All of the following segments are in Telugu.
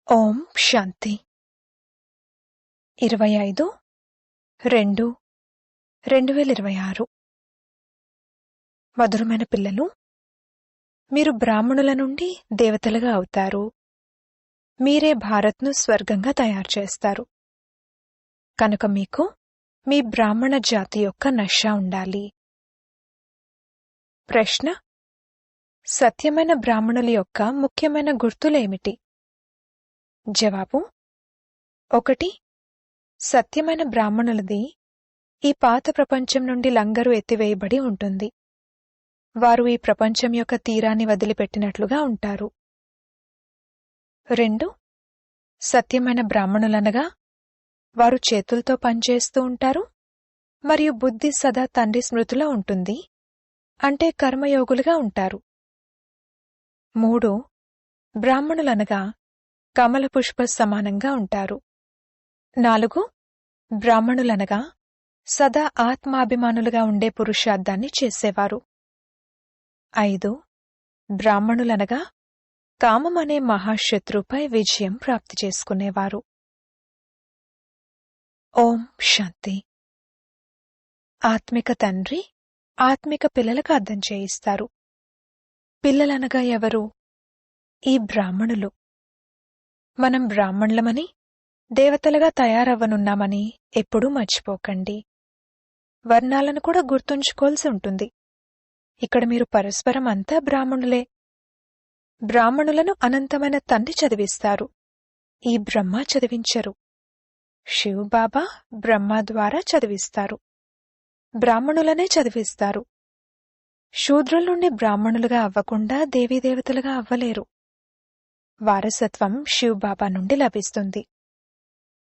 ఓం శాంతి 25/2/2026 మధురమైన పిల్లలు, మీరు బ్రాహ్మణుల నుండి దేవతలుగా అవుతారు. మీరే భారత్ను స్వర్గంగా తయారు చేస్తారు. కనుక మీకు మీ బ్రాహ్మణ జాతి యొక్క నష ఉండాలి. ప్రశ్న: సత్యమైన బ్రాహ్మణుల యొక్క ముఖ్యమైన గుర్తులేమిటి? జవాబు: 1. సత్యమైన బ్రాహ్మణులది ఈ పాత ప్రపంచం నుండి లంగరు ఎత్తివేయబడి ఉంటుంది. వారు ఈ ప్రపంచం యొక్క తీరాన్ని వదిలిపెట్టినట్లుగా ఉంటారు. 2. సత్యమైన బ్రాహ్మణులనగా వారు చేతులతో పనిచేస్తూ ఉంటారు మరియు బుద్ధి సదా తండ్రి స్మృతిలో ఉంటుంది, అంటే కర్మయోగులుగా ఉంటారు. 3. బ్రాహ్మణులనగా కమల పుష్ప సమానంగా ఉంటారు. 4. బ్రాహ్మణులనగా సదా ఆత్మాభిమానులుగా ఉండే పురుషార్థాన్ని చేసేవారు. 5. బ్రాహ్మణులనగా కామం అనే మహాశత్రుపై విజయం ప్రాప్తి చేసుకునేవారు. ఓం శాంతి. ఆత్మిక తండ్రి ఆత్మిక పిల్లలకు అర్థం చేయిస్తారు. పిల్లలనగా ఎవరు? ఈ బ్రాహ్మణులు. మనం బ్రాహ్మణులమని, దేవతలుగా తయారవ్వనున్నామని ఎప్పుడూ మర్చిపోకండి. వర్ణాలను కూడా గుర్తుంచుకోవాల్సి ఉంటుంది. ఇక్కడ మీరు పరస్పరం అంతా బ్రాహ్మణులే. బ్రాహ్మణులను అనంతమైన తండ్రి చదివిస్తారు. ఈ బ్రహ్మ చదివించరు. శివ్ బాబా బ్రహ్మ ద్వారా చదివిస్తారు. బ్రాహ్మణులనే చదివిస్తారు. శూద్రుల నుండి బ్రాహ్మణులుగా అవ్వకుండా దేవీదేవతలుగా అవ్వలేరు. వారసత్వం శివ్ బాబా నుండి లభిస్తుంది.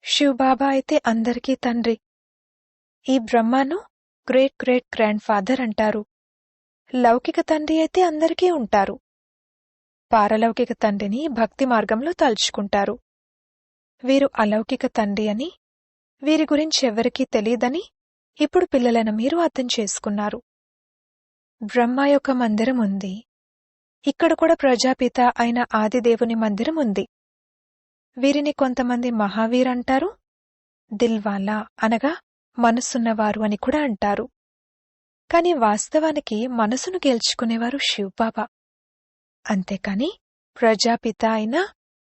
శివ్ బాబా అయితే అందరికీ తండ్రి. ఈ బ్రహ్మను గ్రేట్ గ్రేట్ గ్రాండ్ ఫాదర్ అంటారు. లౌకిక తండ్రి అయితే అందరికీ ఉంటారు. పారలౌకిక తండ్రిని భక్తి మార్గంలో తలుచుకుంటారు. వీరు అలౌకిక తండ్రి అని, వీరి గురించి ఎవరికీ తెలీదని ఇప్పుడు పిల్లలను మీరు అర్థం చేసుకున్నారు. బ్రహ్మ యొక్క మందిరం ఉంది. ఇక్కడ కూడా ప్రజాపిత అయిన ఆదిదేవుని మందిరం ఉంది. వీరిని కొంతమంది మహావీర్ అంటారు, దిల్వాలా అనగా మనసున్నవారు అని కూడా అంటారు. కాని వాస్తవానికి మనసును గెలుచుకునేవారు శివబాబా. అంతేకాని ప్రజాపిత అయిన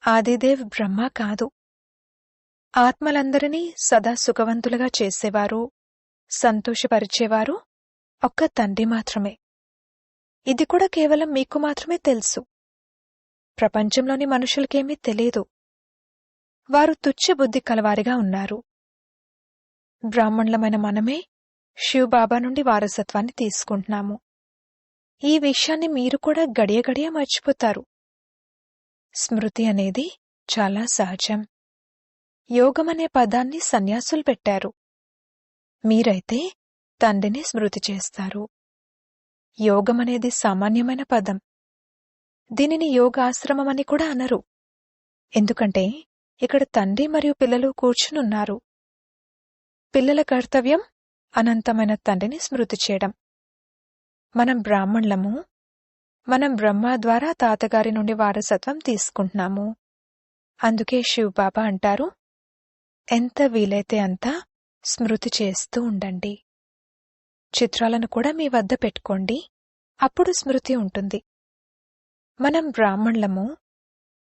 ఆదిదేవ్ బ్రహ్మ కాదు. ఆత్మలందరినీ సదా సుఖవంతులుగా చేసేవారు, సంతోషపరిచేవారు ఒక్క తండ్రి మాత్రమే. ఇది కూడా కేవలం మీకు మాత్రమే తెలుసు. ప్రపంచంలోని మనుషులకేమీ తెలీదు. వారు తుచ్చ బుద్ధి కలవారిగా ఉన్నారు. బ్రాహ్మణులమైన మనమే శివబాబా నుండి వారసత్వాన్ని తీసుకుంటున్నాము. ఈ విషయాన్ని మీరు కూడా గడియ గడియ మర్చిపోతారు. స్మృతి అనేది చాలా సహజం. యోగమనే పదాన్ని సన్యాసులు పెట్టారు. మీరైతే తండ్రిని స్మృతి చేస్తారు. యోగమనేది సామాన్యమైన పదం. దీనిని యోగాశ్రమమని కూడా అనరు. ఎందుకంటే ఇక్కడ తండ్రి మరియు పిల్లలు కూర్చునున్నారు. పిల్లల కర్తవ్యం అనంతమైన తండ్రిని స్మృతి చేయడం. మనం బ్రాహ్మణులము. మనం బ్రహ్మ ద్వారా తాతగారి నుండి వారసత్వం తీసుకుంటున్నాము. అందుకే శివబాబా అంటారు, ఎంత వీలైతే అంత స్మృతి చేస్తూ ఉండండి. చిత్రాలను కూడా మీ వద్ద పెట్టుకోండి, అప్పుడు స్మృతి ఉంటుంది. మనం బ్రాహ్మణులము.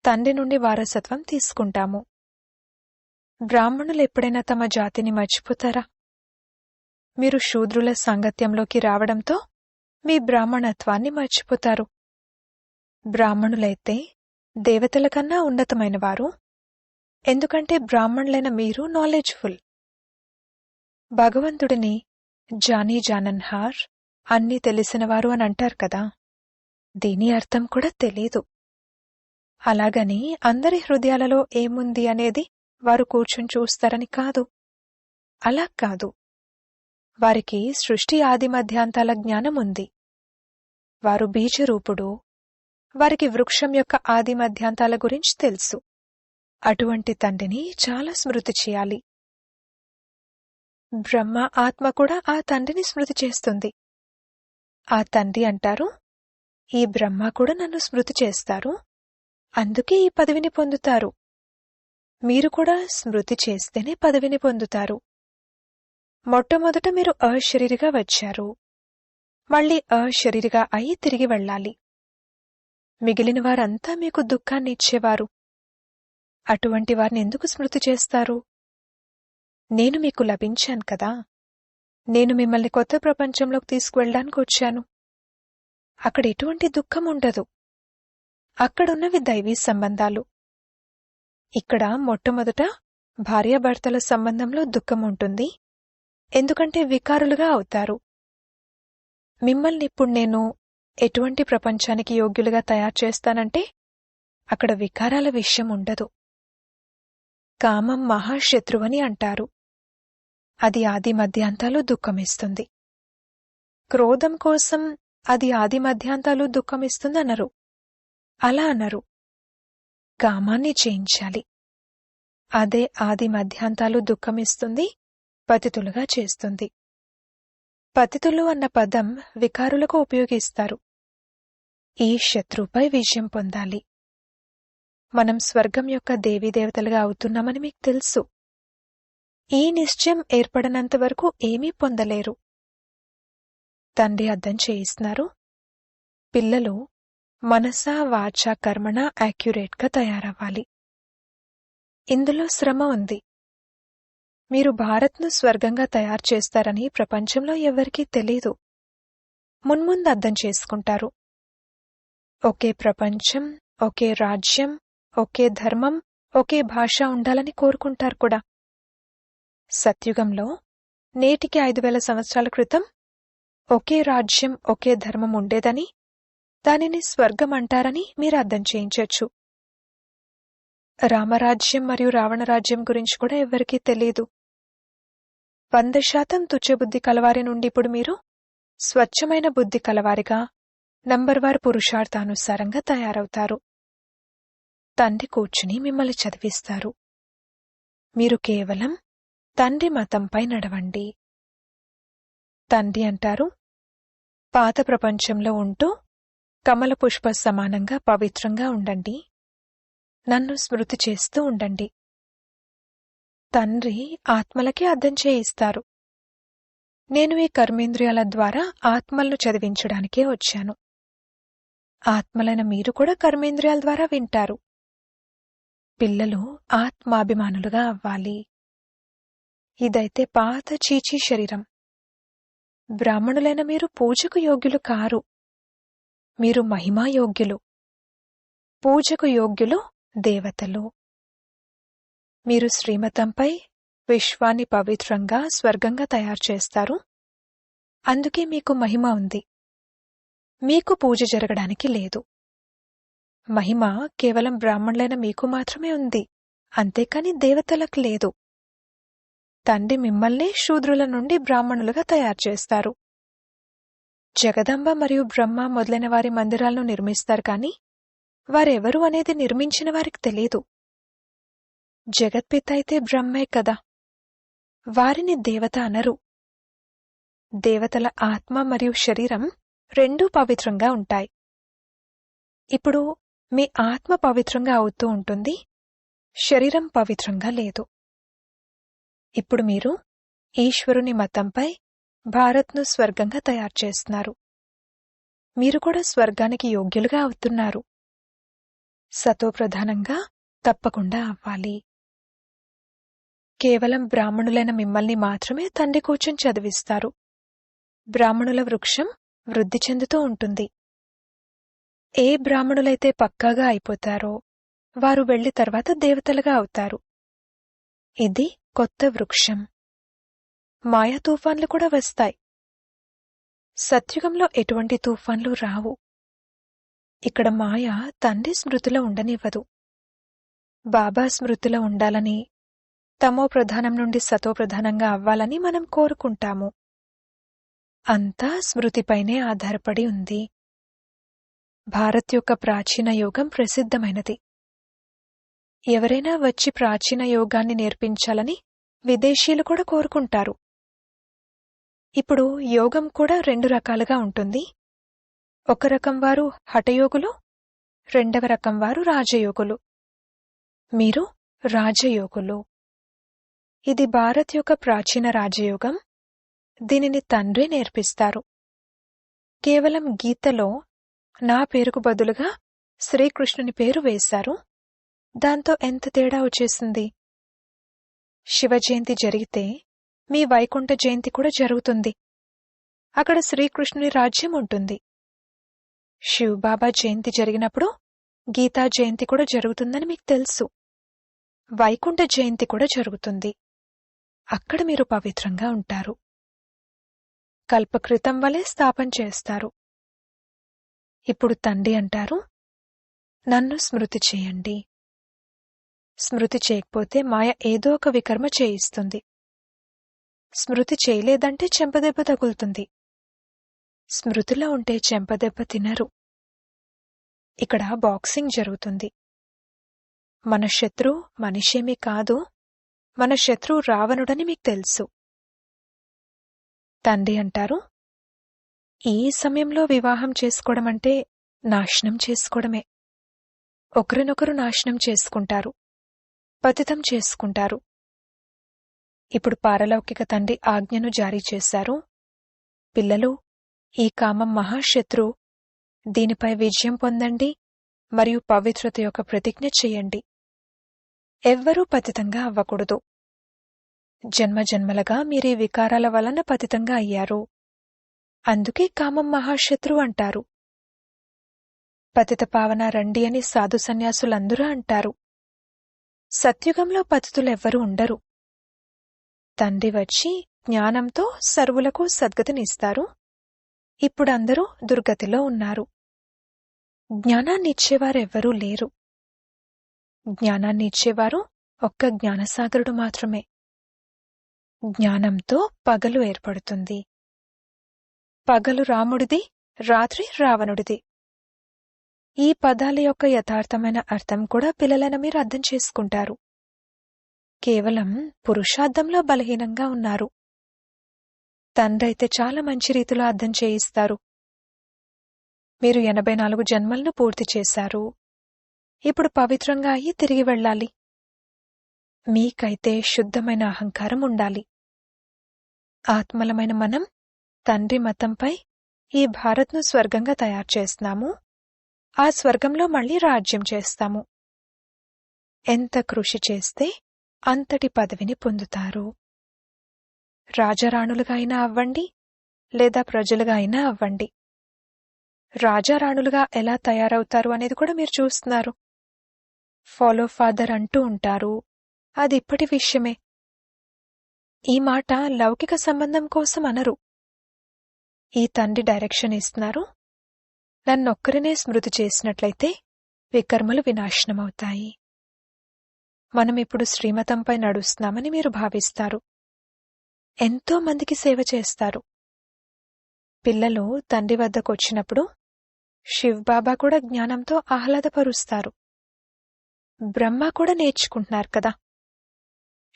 తండ్రి నుండి వారసత్వం తీసుకుంటాము. బ్రాహ్మణులు ఎప్పుడైనా తమ జాతిని మర్చిపోతారా? మీరు శూద్రుల సాంగత్యంలోకి రావడంతో మీ బ్రాహ్మణత్వాన్ని మర్చిపోతారు. బ్రాహ్మణులైతే దేవతల కన్నా ఉన్నతమైన వారు. ఎందుకంటే బ్రాహ్మణులైన మీరు నాలెడ్జ్ఫుల్. భగవంతుడిని జానీ జానన్హార్, అన్నీ తెలిసినవారు అని అంటారు కదా. దీని అర్థం కూడా తెలీదు. అలాగని అందరి హృదయాలలో ఏముంది అనేది వారు కూర్చుని చూస్తారని కాదు. అలా కాదు. వారికి సృష్టి ఆది మధ్యాంతాల జ్ఞానం ఉంది. వారు బీజరూపుడు. వారికి వృక్షం యొక్క ఆది మధ్యాంతాల గురించి తెలుసు. అటువంటి తండ్రిని చాలా స్మృతి చేయాలి. బ్రహ్మ ఆత్మ కూడా ఆ తండ్రిని స్మృతి చేస్తుంది. ఆ తండ్రి అంటారు, ఈ బ్రహ్మ కూడా నన్ను స్మృతి చేస్తారు, అందుకే ఈ పదవిని పొందుతారు. మీరు కూడా స్మృతి చేస్తేనే పదవిని పొందుతారు. మొట్టమొదట మీరు అశరీరిగా వచ్చారు, మళ్ళీ అశరీరిగా అయి తిరిగి వెళ్ళాలి. మిగిలిన వారంతా మీకు దుఃఖాన్ని ఇచ్చేవారు. అటువంటి వారిని ఎందుకు స్మృతి చేస్తారు? నేను మీకు లభించాను కదా. నేను మిమ్మల్ని కొత్త ప్రపంచంలోకి తీసుకువెళ్ళడానికి వచ్చాను. అక్కడ ఎటువంటి దుఃఖం ఉండదు. అక్కడున్నవి దైవీ సంబంధాలు. ఇక్కడ మొట్టమొదట భార్యాభర్తల సంబంధంలో దుఃఖం ఉంటుంది, ఎందుకంటే వికారులుగా అవుతారు. మిమ్మల్ని ఇప్పుడు నేను ఎటువంటి ప్రపంచానికి యోగ్యులుగా తయారు చేస్తానంటే అక్కడ వికారాల విషయం ఉండదు. కామం మహాశత్రువని అంటారు. అది ఆది మధ్యాంతాలు దుఃఖమిస్తుంది. క్రోధం కోసం అది ఆది మధ్యాంతాలు దుఃఖమిస్తుందనరు. అలా అనరు. కామాన్ని జయించాలి. అదే ఆది మధ్యాంతాలు దుఃఖమిస్తుంది, పతితులుగా చేస్తుంది. పతితులు అన్న పదం వికారులకు ఉపయోగిస్తారు. ఈ శత్రుపై విజయం పొందాలి. మనం స్వర్గం యొక్క దేవీదేవతలుగా అవుతున్నామని మీకు తెలుసు. ఈ నిశ్చయం ఏర్పడనంతవరకు ఏమీ పొందలేరు. తండ్రి అర్థం చేయిస్తున్నారు, పిల్లలు మనసా వాచా కర్మణ యాక్యురేట్గా తయారవ్వాలి. ఇందులో శ్రమ ఉంది. మీరు భారత్ను స్వర్గంగా తయారు చేస్తారని ప్రపంచంలో ఎవరికీ తెలీదు. మున్ముందు అర్థం చేసుకుంటారు. ఒకే ప్రపంచం, ఒకే రాజ్యం, ఒకే ధర్మం, ఒకే భాష ఉండాలని కోరుకుంటారు కూడా. సత్యుగంలో నేటికి 5000 సంవత్సరాల క్రితం ఒకే రాజ్యం, ఒకే ధర్మం ఉండేదని, దానిని స్వర్గం అంటారని మీరు అర్థం చేయించొచ్చు. రామరాజ్యం మరియు రావణరాజ్యం గురించి కూడా ఎవ్వరికీ తెలీదు. 100% తుచ్చబుద్ధి కలవారి నుండి ఇప్పుడు మీరు స్వచ్ఛమైన బుద్ధి కలవారిగా, నంబర్వార్ పురుషార్థానుసారంగా తయారవుతారు. తండ్రి కూర్చుని మిమ్మల్ని చదివిస్తారు. మీరు కేవలం తండ్రి మతంపై నడవండి. తండ్రి అంటారు, పాత ప్రపంచంలో ఉంటూ కమల పుష్ప సమానంగా పవిత్రంగా ఉండండి. నన్ను స్మృతి చేస్తూ ఉండండి. తండ్రి ఆత్మలకే అర్థం చేయిస్తారు. నేను ఈ కర్మేంద్రియాల ద్వారా ఆత్మలను చదివించడానికే వచ్చాను. ఆత్మలైన మీరు కూడా కర్మేంద్రియాల ద్వారా వింటారు. పిల్లలు ఆత్మాభిమానులుగా అవ్వాలి. ఇదైతే పాత చీచీ శరీరం. బ్రాహ్మణులైన మీరు పూజకు యోగ్యులు కారు. మీరు మహిమాయోగ్యులు. పూజకు యోగ్యులు దేవతలు. మీరు శ్రీమతంపై విశ్వాన్ని పవిత్రంగా స్వర్గంగా తయారు చేస్తారు. అందుకే మీకు మహిమ ఉంది. మీకు పూజ జరగడానికి లేదు. మహిమ కేవలం బ్రాహ్మణులైన మీకు మాత్రమే ఉంది, అంతేకాని దేవతలకు లేదు. తండ్రి మిమ్మల్నే శూద్రుల నుండి బ్రాహ్మణులుగా తయారు చేస్తారు. జగదంబ మరియు బ్రహ్మ మొదలైన వారి మందిరాలను నిర్మిస్తారు, కాని వారెవరు అనేది నిర్మించిన వారికి తెలీదు. జగత్పిత అయితే బ్రహ్మే కదా. వారిని దేవత అనరు. దేవతల ఆత్మ మరియు శరీరం రెండూ పవిత్రంగా ఉంటాయి. ఇప్పుడు మీ ఆత్మ పవిత్రంగా అవుతూ ఉంటుంది, శరీరం పవిత్రంగా లేదు. ఇప్పుడు మీరు ఈశ్వరుని మతంపై భారత్ను స్వర్గంగా తయారు చేస్తున్నారు. మీరు కూడా స్వర్గానికి యోగ్యులుగా అవుతున్నారు. సతోప్రధానంగా తప్పకుండా అవ్వాలి. కేవలం బ్రాహ్మణులైన మిమ్మల్ని మాత్రమే తండ్రి కూర్చొని చదివిస్తారు. బ్రాహ్మణుల వృక్షం వృద్ధి చెందుతూ ఉంటుంది. ఏ బ్రాహ్మణులైతే పక్కాగా అయిపోతారో వారు వెళ్లి తర్వాత దేవతలుగా అవుతారు. ఇది కొత్త వృక్షం. మాయా తుఫాన్లు కూడా వస్తాయి. సత్యుగంలో ఎటువంటి తుఫాన్లు రావు. ఇక్కడ మాయ తండ్రి స్మృతిలో ఉండనివ్వదు. బాబా స్మృతిలో ఉండాలని, తమో ప్రధానం నుండి సతో ప్రధానంగా అవ్వాలని మనం కోరుకుంటాము. అంతా స్మృతిపైనే ఆధారపడి ఉంది. భారత్ యొక్క ప్రాచీన యోగం ప్రసిద్ధమైనది. ఎవరైనా వచ్చి ప్రాచీన యోగాన్ని నేర్పించాలని విదేశీయులు కూడా కోరుకుంటారు. ఇప్పుడు యోగం కూడా 2 రకాలుగా ఉంటుంది. ఒక రకం వారు హఠయోగులు, రెండవ రకం వారు రాజయోగులు. మీరు రాజయోగులు. ఇది భారత్ యొక్క ప్రాచీన రాజయోగం. దీనిని తండ్రి నేర్పిస్తారు. కేవలం గీతలో నా పేరుకు బదులుగా శ్రీకృష్ణుని పేరు వేశారు. దాంతో ఎంత తేడా వచ్చేసింది. శివ జయంతి జరిగితే మీ వైకుంఠ జయంతి కూడా జరుగుతుంది. అక్కడ శ్రీకృష్ణుని రాజ్యం ఉంటుంది. శివబాబా జయంతి జరిగినప్పుడు గీతా జయంతి కూడా జరుగుతుందని మీకు తెలుసు. వైకుంఠ జయంతి కూడా జరుగుతుంది. అక్కడ మీరు పవిత్రంగా ఉంటారు. కల్పకృతం వలె స్థాపన చేస్తారు. ఇప్పుడు తండ్రి అంటారు, నన్ను స్మృతి చేయండి. స్మృతి చేయకపోతే మాయ ఏదో ఒక వికర్మ చేయిస్తుంది. స్మృతి చేయలేదంటే చెంపదెబ్బ తగులుతుంది. స్మృతిలో ఉంటే చెంపదెబ్బ తినరు. ఇక్కడ బాక్సింగ్ జరుగుతుంది. మన శత్రు మనిషేమీ కాదు, మన శత్రు రావణుడని మీకు తెలుసు. తండ్రి అంటారు, ఈ సమయంలో వివాహం చేసుకోవడమంటే నాశనం చేసుకోవడమే. ఒకరినొకరు నాశనం చేసుకుంటారు, పతితం చేసుకుంటారు. ఇప్పుడు పారలౌకిక తండ్రి ఆజ్ఞను జారీ చేశారు. పిల్లలు, ఈ కామం మహాశత్రు. దీనిపై విజయం పొందండి మరియు పవిత్రత యొక్క ప్రతిజ్ఞ చెయ్యండి. ఎవ్వరూ పతితంగా అవ్వకూడదు. జన్మజన్మలుగా మీరీ వికారాల వలన పతితంగా అయ్యారు. అందుకే కామం మహాశత్రు అంటారు. పతిత పావన రండి అని సాధు సన్యాసులందరూ అంటారు. సత్యుగంలో పతితులెవ్వరూ ఉండరు. తండ్రి వచ్చి జ్ఞానంతో సర్వులకు సద్గతినిస్తారు. ఇప్పుడందరూ దుర్గతిలో ఉన్నారు. జ్ఞానాన్నిచ్చేవారెవ్వరూ లేరు. జ్ఞానాన్నిచ్చేవారు ఒక్క జ్ఞానసాగరుడు మాత్రమే. జ్ఞానంతో పగలు ఏర్పడుతుంది. పగలు రాముడిది, రాత్రి రావణుడిది. ఈ పదాల యొక్క యథార్థమైన అర్థం కూడా పిల్లలైన మీరు అర్థం చేసుకుంటారు. కేవలం పురుషార్థంలో బలహీనంగా ఉన్నారు. తండ్రైతే చాలా మంచి రీతిలో అర్థం చేయిస్తారు. మీరు 84 జన్మలను పూర్తి చేశారు. ఇప్పుడు పవిత్రంగా అయ్యి తిరిగి వెళ్ళాలి. మీకైతే శుద్ధమైన అహంకారం ఉండాలి. ఆత్మలమైన మనం తండ్రి మతంపై ఈ భారత్ను స్వర్గంగా తయారు చేస్తున్నాము. ఆ స్వర్గంలో మళ్లీ రాజ్యం చేస్తాము. ఎంత కృషి చేస్తే అంతటి పదవిని పొందుతారు. రాజారాణులుగా అయినా అవ్వండి, లేదా ప్రజలుగా అయినా అవ్వండి. రాజారాణులుగా ఎలా తయారవుతారు అనేది కూడా మీరు చూస్తున్నారు. ఫాలో ఫాదర్ అంటూ ఉంటారు. అది ఇప్పటి విషయమే. ఈ మాట లౌకిక సంబంధం కోసం అనరు. ఈ తండ్రి డైరెక్షన్ ఇస్తున్నారు. నన్నొక్కరినే స్మృతి చేసినట్లయితే వికర్మలు వినాశనమవుతాయి. మనమిప్పుడు శ్రీమతంపై నడుస్తున్నామని మీరు భావిస్తారు. ఎంతో మందికి సేవ చేస్తారు. పిల్లలు తండ్రి వద్దకొచ్చినప్పుడు శివబాబా కూడా జ్ఞానంతో ఆహ్లాదపరుస్తారు. బ్రహ్మ కూడా నేర్చుకుంటున్నారు కదా.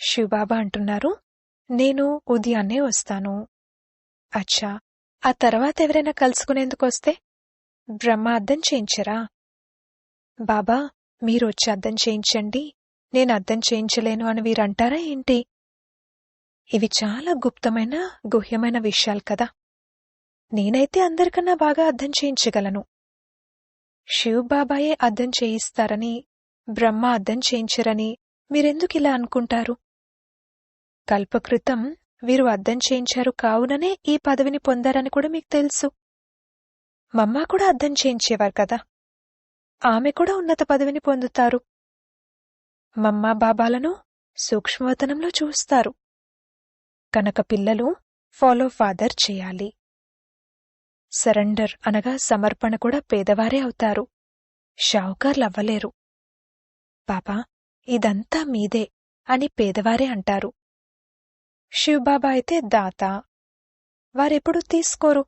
శివబాబా అంటున్నారు, నేను ఉదయాన్నే వస్తాను. అచ్చా, ఆ తర్వాత ఎవరైనా కలుసుకునేందుకొస్తే బ్రహ్మ అర్థం చేయించరా? బాబా, మీరొచ్చి అర్థం చేయించండి, నేను అర్థం చేయించలేను అని వీరంటారా ఏంటి? ఇవి చాలా గుప్తమైన గుహ్యమైన విషయాలు కదా. నేనైతే అందరికన్నా బాగా అర్థం చేయించగలను. శివబాబాయే అర్థం చేయిస్తారని, బ్రహ్మ అర్థం చేయించరని మీరెందుకిలా అనుకుంటారు? కల్పకృతం వీరు అర్థం చేయించారు కావుననే ఈ పదవిని పొందారని కూడా మీకు తెలుసు. మమ్మ కూడా అర్థం చేయించేవారు కదా. ఆమె కూడా ఉన్నత పదవిని పొందుతారు. మమ్మ బాబాలను సూక్ష్మవతనంలో చూస్తారు. కనుక పిల్లలు ఫాలో ఫాదర్ చేయాలి. సరెండర్ అనగా సమర్పణ కూడా పేదవారే అవుతారు. షావుకార్లవ్వలేరు. బాబా, ఇదంతా మీదే అని పేదవారే అంటారు. శివబాబా అయితే దాత, వారెప్పుడూ తీసుకోరు.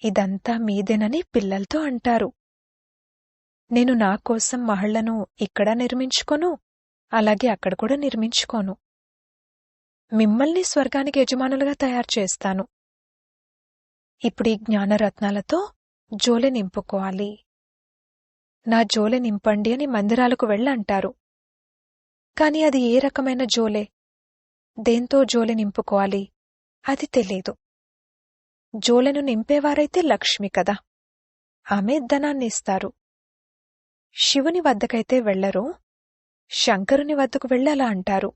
ఇదంతా మీదేనని పిల్లలతో అంటారు. నేను నా కోసం మహళ్లను ఇక్కడ నిర్మించుకోను, అలాగే అక్కడ కూడా నిర్మించుకోను. మిమ్మల్ని స్వర్గానికి యజమానులుగా తయారు చేస్తాను. ఇప్పుడు ఈ జ్ఞానరత్నాలతో జోలె నింపుకోవాలి. నా జోలె నింపండి అని మందిరాలకు వెళ్ళంటారు. కాని అది ఏ రకమైన జోలే, దేంతో జోలె నింపుకోవాలి అది తెలీదు. జోలెను నింపేవారైతే లక్ష్మి కదా, ఆమె ధనాన్ని ఇస్తారు. శివుని వద్దకైతే వెళ్లరు, శంకరుని వద్దకు వెళ్ళి అలా అంటారు.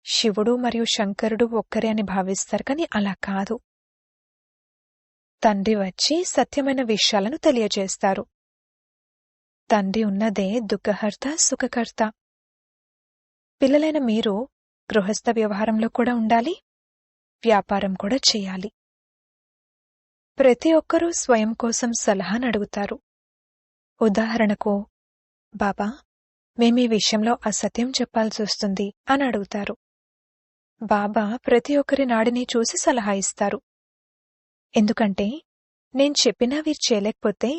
శివుడు మరియు శంకరుడు ఒక్కరే అని భావిస్తారు, కాని అలా కాదు. తండ్రి వచ్చి సత్యమైన విషయాలను తెలియజేస్తారు. తండ్రి ఉన్నదే దుఃఖహర్త, సుఖకర్త. పిల్లలైన మీరు గృహస్థ వ్యవహారంలో కూడా ఉండాలి, వ్యాపారం కూడా చేయాలి. ప్రతి ఒక్కరూ స్వయం కోసం సలహాను అడుగుతారు. ఉదాహరణకు, బాబా, మేమీ విషయంలో అసత్యం చెప్పాల్సొస్తుంది అని అడుగుతారు. బాబా ప్రతి ఒక్కరి నాడిని చూసి సలహా ఇస్తారు. ఎందుకంటే నేను చెప్పినా వీరు చేయలేకపోతే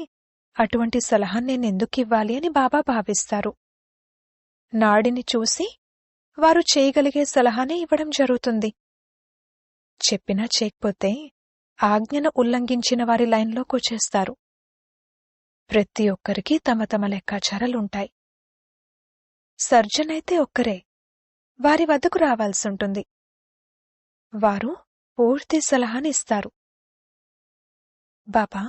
అటువంటి సలహా నేనెందుకివ్వాలి అని బాబా భావిస్తారు. నాడిని చూసి వారు చేయగలిగే సలహానే ఇవ్వడం జరుగుతుంది. చెప్పినా చేయకపోతే ఆజ్ఞను ఉల్లంఘించిన వారి లైన్లోకొచ్చేస్తారు. ప్రతి ఒక్కరికి తమ తమ లెక్కాచారాలుంటాయి. సర్జన్ అయితే ఒక్కరే, వారి వద్దకు రావాల్సుంటుంది. వారు పూర్తి సలహానిస్తారు. బాబా,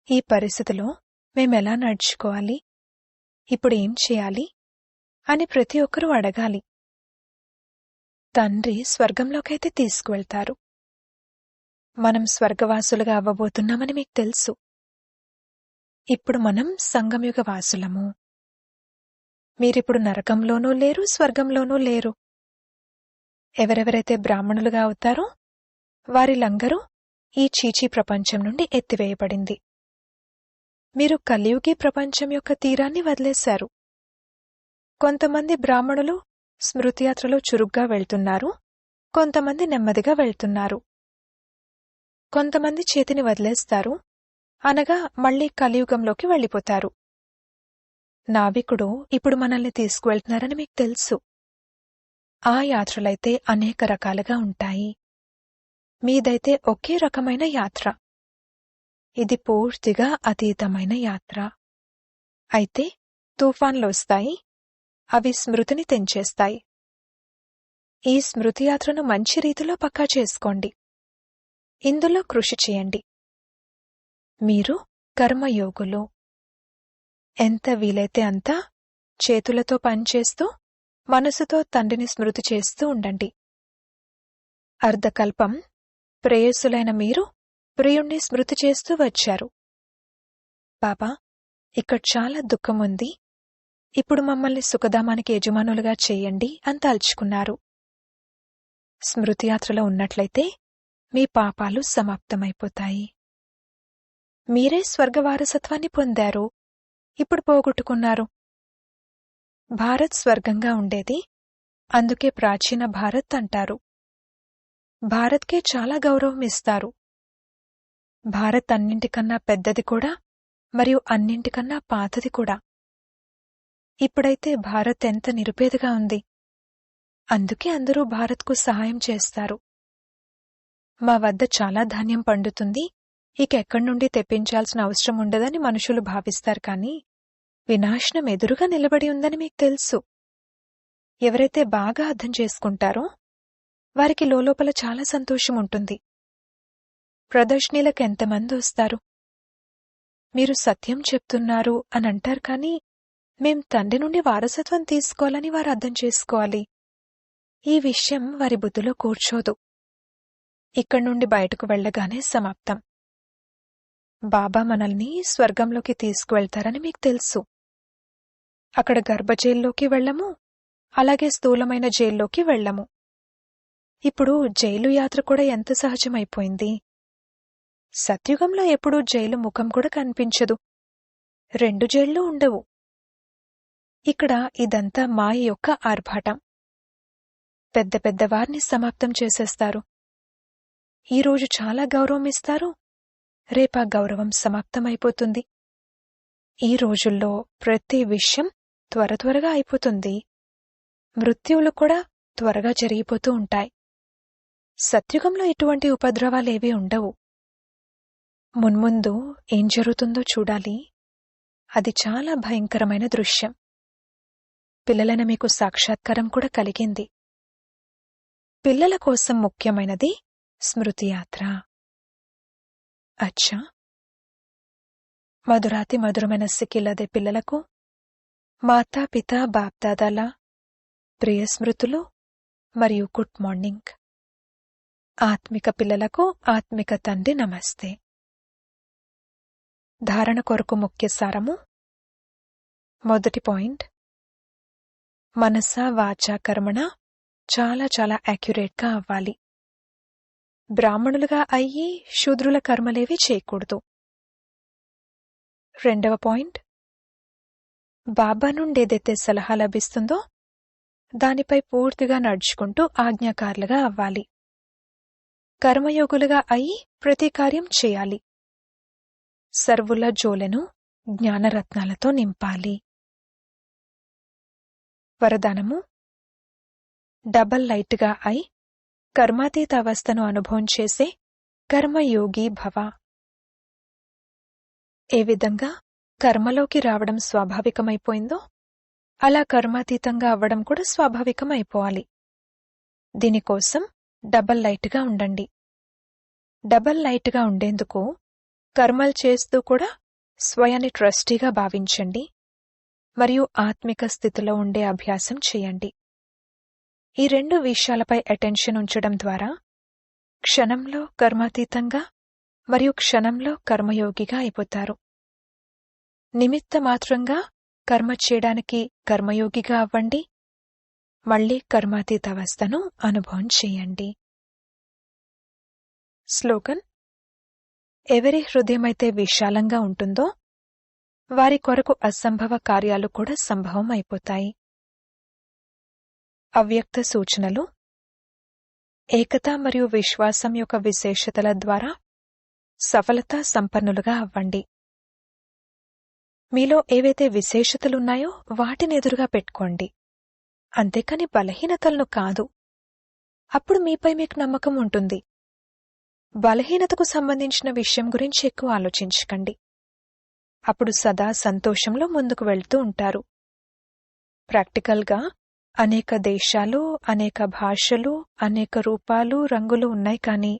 ఈ పరిస్థితిలో మేమెలా నడుచుకోవాలి, ఇప్పుడేం చేయాలి అని ప్రతి ఒక్కరూ అడగాలి. తండ్రి స్వర్గంలోకైతే తీసుకువెళ్తారు. మనం స్వర్గవాసులుగా అవ్వబోతున్నామని మీకు తెలుసు. ఇప్పుడు మనం సంగమయుగ వాసులము. మీరిప్పుడు నరకంలోనూ లేరు, స్వర్గంలోనూ లేరు. ఎవరెవరైతే బ్రాహ్మణులుగా అవుతారో వారి లంగరు ఈ చీచీ ప్రపంచం నుండి ఎత్తివేయబడింది. మీరు కలియుగి ప్రపంచం యొక్క తీరాన్ని వదిలేశారు. కొంతమంది బ్రాహ్మణులు స్మృతియాత్రలో చురుగ్గా వెళ్తున్నారు, కొంతమంది నెమ్మదిగా వెళ్తున్నారు. కొంతమంది చేతిని వదిలేస్తారు, అనగా మళ్లీ కలియుగంలోకి వెళ్ళిపోతారు. నావికుడు ఇప్పుడు మనల్ని తీసుకువెళ్తున్నారని మీకు తెలుసు. ఆ యాత్రలైతే అనేక రకాలుగా ఉంటాయి. మీదైతే ఒకే రకమైన యాత్ర. ఇది పూర్తిగా అతీతమైన యాత్ర. అయితే తుఫాన్లొస్తాయి, అవి స్మృతిని తెంచేస్తాయి. ఈ స్మృతి యాత్రను మంచి రీతిలో పక్కా చేసుకోండి. ఇందులో కృషి చేయండి. మీరు కర్మయోగులు. ఎంత వీలైతే అంతా చేతులతో పనిచేస్తూ మనసుతో తండ్రిని స్మృతి చేస్తూ ఉండండి. అర్ధకల్పం ప్రేయసులైన మీరు ప్రియుణ్ణి స్మృతి చేస్తూ వచ్చారు. బాబా, ఇక్కడ చాలా దుఃఖముంది, ఇప్పుడు మమ్మల్ని సుఖధామానికి యజమానులుగా చెయ్యండి అని తలుచుకున్నారు. స్మృతియాత్రలో ఉన్నట్లయితే మీ పాపాలు సమాప్తమైపోతాయి. మీరే స్వర్గవారసత్వాన్ని పొందారు, ఇప్పుడు పోగొట్టుకున్నారు. భారత్ స్వర్గంగా ఉండేది, అందుకే ప్రాచీన భారత్ అంటారు. భారత్కే చాలా గౌరవం ఇస్తారు. భారత్ అన్నింటికన్నా పెద్దది కూడా, మరియు అన్నింటికన్నా పాతది కూడా. ఇప్పుడైతే భారత్ ఎంత నిరుపేదగా ఉంది, అందుకే అందరూ భారత్కు సహాయం చేస్తారు. మా వద్ద చాలా ధాన్యం పండుతుంది, ఇక ఎక్కడి నుండి తెప్పించాల్సిన అవసరం ఉండదని మనుషులు భావిస్తారు, కానీ వినాశనం ఎదురుగా నిలబడి ఉందని మీకు తెలుసు. ఎవరైతే బాగా అర్థం చేసుకుంటారో వారికి లోలోపల చాలా సంతోషం ఉంటుంది. ప్రదర్శనలకు ఎంతమంది వస్తారు? మీరు సత్యం చెప్తున్నారు అని అంటారు, కానీ మేం తండ్రి నుండి వారసత్వం తీసుకోవాలని వారు అర్థం చేసుకోవాలి. ఈ విషయం వారి బుద్ధిలో కూర్చోదు. ఇక్కడి నుండి బయటకు వెళ్లగానే సమాప్తం. బాబా మనల్ని స్వర్గంలోకి తీసుకువెళ్తారని మీకు తెలుసు. అక్కడ గర్భజైల్లోకి వెళ్లము, అలాగే స్థూలమైన జైల్లోకి వెళ్లము. ఇప్పుడు జైలు యాత్ర కూడా ఎంత సహజమైపోయింది. సత్యుగంలో ఎప్పుడూ జైలు ముఖం కూడా కనిపించదు, 2 జైళ్లు ఉండవు. ఇక్కడ ఇదంతా మాయ యొక్క ఆర్భాటం. పెద్ద పెద్ద వారిని సమాప్తం చేసేస్తారు. ఈరోజు చాలా గౌరవం ఇస్తారు, రేపా గౌరవం సమాప్తమైపోతుంది. ఈ రోజుల్లో ప్రతి విషయం త్వరగా అయిపోతుంది. మృత్యువులు కూడా త్వరగా జరిగిపోతూ ఉంటాయి. సత్యుగంలో ఇటువంటి ఉపద్రవాలేవీ ఉండవు. మున్ముందు ఏం జరుగుతుందో చూడాలి. అది చాలా భయంకరమైన దృశ్యం. పిల్లలైన మీకు సాక్షాత్కారం కూడా కలిగింది. పిల్లల కోసం ముఖ్యమైనది స్మృతి యాత్ర. అచ్చా, మధురాతి మధురమైన సిక్కిలదే పిల్లలకు మాతాపిత బాప్దాదాల ప్రియ స్మృతులు మరియు గుడ్ మార్నింగ్. ఆత్మిక పిల్లలకు ఆత్మిక తండ్రి నమస్తే. ధారణ కొరకు ముఖ్య సారము. మొదటి పాయింట్, మనస వాచా కర్మణ చాలా చాలా యాక్యురేట్గా అవ్వాలి. బ్రాహ్మణులుగా అయ్యి శూద్రుల కర్మలేవి చేయకూడదు. రెండవ పాయింట్, బాబా నుండి ఏదైతే సలహా లభిస్తుందో దానిపై పూర్తిగా నడుచుకుంటూ ఆజ్ఞాకారులుగా అవ్వాలి. కర్మయోగులుగా అయి ప్రతి కార్యం చేయాలి. సర్వుల జోలెను జ్ఞానరత్నాలతో నింపాలి. వరదానము, డబల్ లైట్గా అయి కర్మాతీత అవస్థను అనుభవం చేసే కర్మయోగి భవ. ఏ విధంగా కర్మలోకి రావడం స్వాభావికమైపోయిందో అలా కర్మాతీతంగా అవ్వడం కూడా స్వాభావికమైపోవాలి. దీనికోసం డబల్ లైట్గా ఉండండి. డబల్ లైట్గా ఉండేందుకు కర్మలు చేస్తూ కూడా స్వయాన్ని ట్రస్టీగా భావించండి మరియు ఆత్మిక స్థితిలో ఉండే అభ్యాసం చేయండి. ఈ రెండు విషయాలపై అటెన్షన్ ఉంచడం ద్వారా క్షణంలో కర్మాతీతంగా మరియు క్షణంలో కర్మయోగిగా అయిపోతారు. నిమిత్త మాత్రంగా కర్మ చేయడానికి కర్మయోగిగా అవ్వండి, మళ్లీ కర్మాతీత అవస్థను అనుభవం చేయండి. స్లోగన్, ఎవరి హృదయమైతే విశాలంగా ఉంటుందో వారి కొరకు అసంభవ కార్యాలు కూడా సంభవం అయిపోతాయి. అవ్యక్త సూచనలు. ఏకత మరియు విశ్వాసం యొక్క విశేషతల ద్వారా సఫలత సంపన్నులుగా అవ్వండి. మీలో ఏవైతే విశేషతలున్నాయో వాటిని ఎదురుగా పెట్టుకోండి, అంతేకాని బలహీనతలను కాదు. అప్పుడు మీపై మీకు నమ్మకం ఉంటుంది. బలహీనతకు సంబంధించిన విషయం గురించి ఎక్కువ ఆలోచించకండి. అప్పుడు సదా సంతోషంలో ముందుకు వెళ్తూ ఉంటారు. ప్రాక్టికల్గా అనేక దేశాలు, అనేక భాషలు, అనేక రూపాలు, రంగులు ఉన్నాయి, కానీ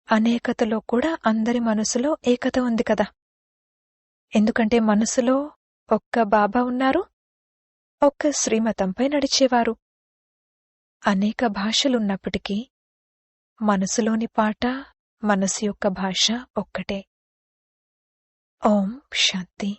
అనేకతలో కూడా అందరి మనసులో ఏకత ఉంది కదా. ఎందుకంటే మనసులో ఒక్క బాబా ఉన్నారు, ఒక్క శ్రీమతంపై నడిచేవారు. అనేక భాషలున్నప్పటికీ మనసులోని పాట, మనసు యొక్క భాష ఒక్కటే. ఓం శాంతి.